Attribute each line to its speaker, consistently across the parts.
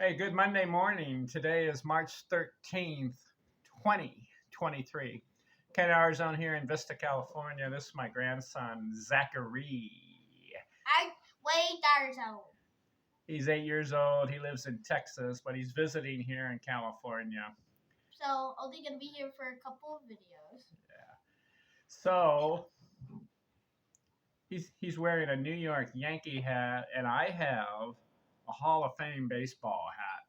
Speaker 1: Hey, good Monday morning. Today is March 13th, 2023. Ken Arizona here in Vista, California. This is my grandson, Zachary.
Speaker 2: I wait Arizona.
Speaker 1: He's 8 years old. He lives in Texas, but he's visiting here in California.
Speaker 2: So only gonna be here for a couple of videos.
Speaker 1: So he's wearing a New York Yankee hat, and I have a Hall of Fame baseball hat.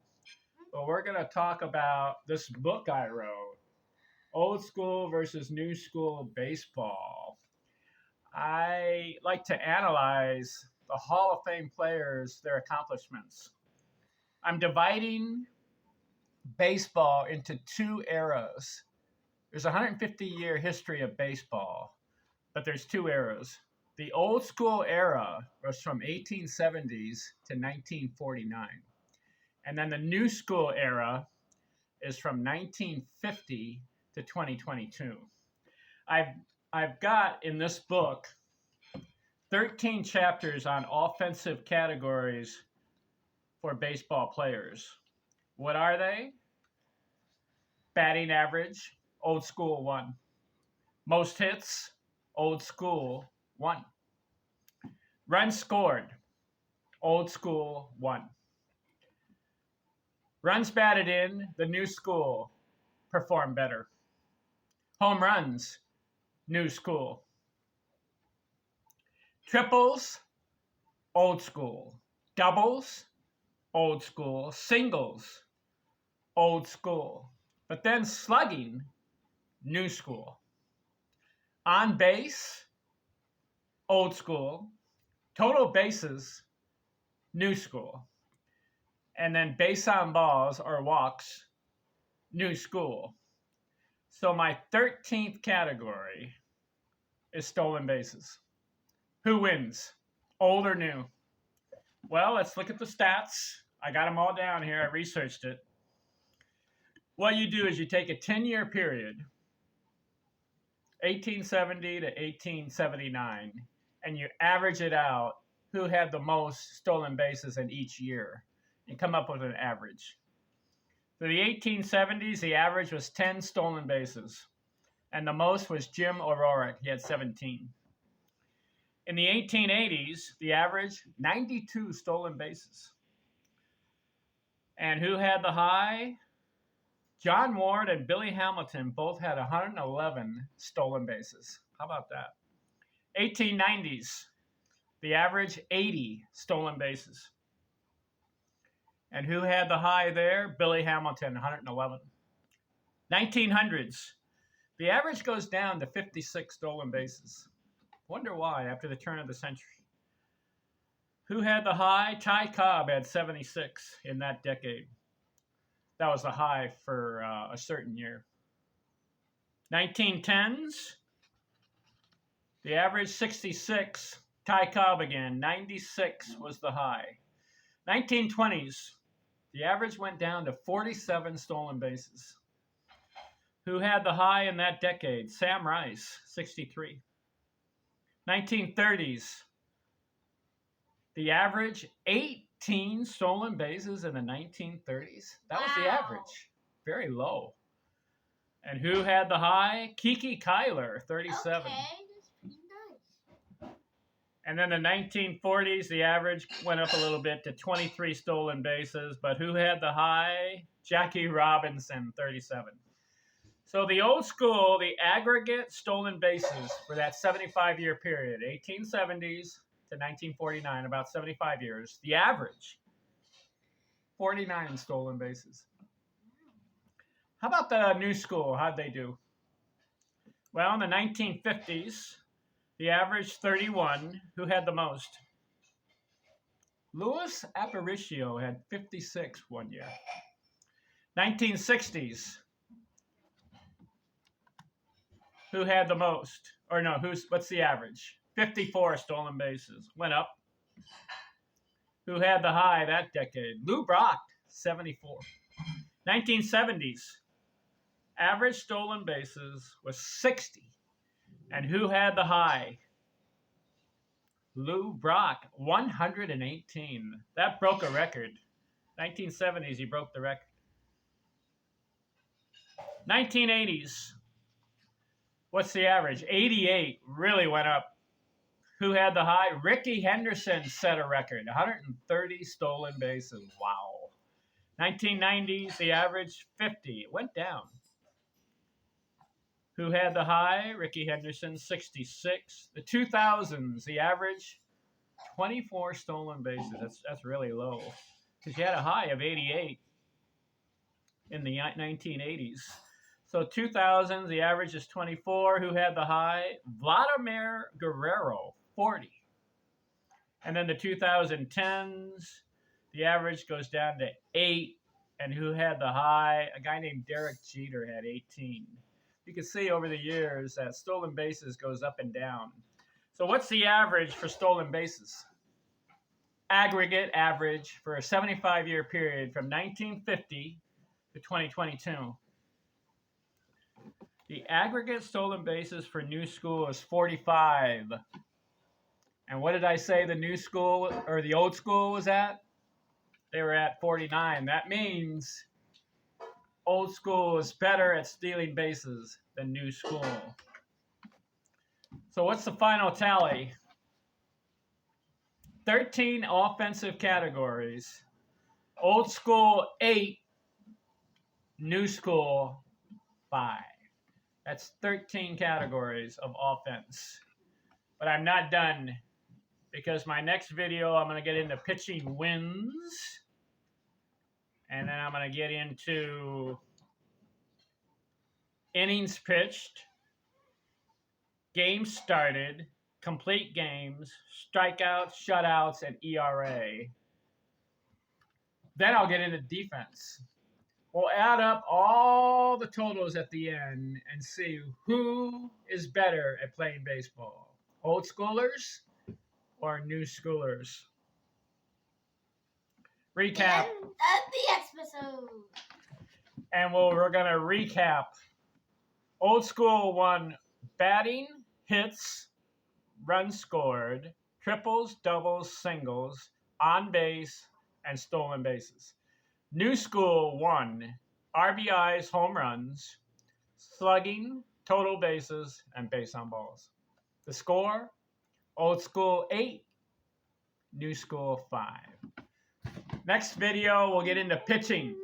Speaker 1: But we're going to talk about this book I wrote, Old School versus New School Baseball. I like to analyze the Hall of Fame players, their accomplishments. I'm dividing baseball into two eras. There's a 150-year history of baseball, but there's two eras. The old school era was from 1870s to 1949. And then the new school era is from 1950 to 2022. I've got in this book 13 chapters on offensive categories for baseball players. What are they? Batting average, old school 1. Most hits, old school 1. Runs scored, old school 1. Runs batted in, the new school perform better. Home runs, new school. Triples, old school. Doubles, old school. Singles, old school. But then slugging, new school. On base, old school. Total bases, new school. And then base on balls or walks, new school. So my 13th category is stolen bases. Who wins? Old or new? Well, let's look at the stats. I got them all down here. I researched it. What you do is you take a 10-year period, 1870 to 1879, and you average it out who had the most stolen bases in each year. You come up with an average. For the 1870s, the average was 10 stolen bases, and the most was Jim O'Rourke. He had 17. In the 1880s, the average, 92 stolen bases. And who had the high? John Ward and Billy Hamilton both had 111 stolen bases. How about that? 1890s, the average, 80 stolen bases. And who had the high there? Billy Hamilton, 111. 1900s, the average goes down to 56 stolen bases. Wonder why after the turn of the century. Who had the high? Ty Cobb had 76 in that decade. That was the high for a certain year. 1910s, the average 66. Ty Cobb again, 96 was the high. 1920s, the average went down to 47 stolen bases. Who had the high in that decade? Sam Rice, 63. 1930s, the average 18 stolen bases in the 1930s. That was the average. Very low. And who had the high? Kiki Kyler, 37.
Speaker 2: Okay, that's pretty nice.
Speaker 1: And then the 1940s, the average went up a little bit to 23 stolen bases. But who had the high? Jackie Robinson, 37. So the old school, the aggregate stolen bases for that 75-year period, 1870s to 1949, about 75 years, the average, 49 stolen bases. How about the new school? How'd they do? Well, in the 1950s, the average, 31. Who had the most? Louis Aparicio had 56 one year. 1960s, who had the most? Or no, what's the average? 54 stolen bases. Went up. Who had the high that decade? Lou Brock, 74. 1970s, average stolen bases was 60. And who had the high? Lou Brock, 118. That broke a record. 1970s, he broke the record. 1980s, what's the average? 88 really went up. Who had the high? Ricky Henderson set a record, 130 stolen bases. Wow. 1990s, the average 50. It went down. Who had the high? Ricky Henderson, 66. The 2000s, the average 24 stolen bases. That's really low because you had a high of 88 in the 1980s. So 2000s, the average is 24. Who had the high? Vladimir Guerrero, 40. And then the 2010s, the average goes down to 8. And who had the high? A guy named Derek Jeter had 18. You can see over the years that stolen bases goes up and down. So what's the average for stolen bases? Aggregate average for a 75-year period from 1950 to 2022. The aggregate stolen bases for new school is 45. And what did I say the new school or the old school was at? They were at 49. That means old school is better at stealing bases than new school. So what's the final tally? 13 offensive categories. Old school 8, new school 5. That's 13 categories of offense. But I'm not done because my next video I'm going to get into pitching wins. And then I'm going to get into innings pitched, games started, complete games, strikeouts, shutouts, and ERA. Then I'll get into defense. We'll add up all the totals at the end and see who is better at playing baseball. Old schoolers or new schoolers. Recap.
Speaker 2: End of the episode.
Speaker 1: And we're going to recap. Old school won batting, hits, runs scored, triples, doubles, singles, on base, and stolen bases. New school won RBIs, home runs, slugging, total bases, and base on balls. The score, old school 8, new school 5. Next video, we'll get into pitching.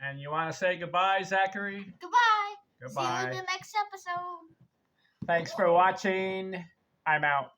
Speaker 1: And you want to say goodbye, Zachary?
Speaker 2: Goodbye.
Speaker 1: Goodbye.
Speaker 2: See you in the next episode.
Speaker 1: Thanks for watching. I'm out.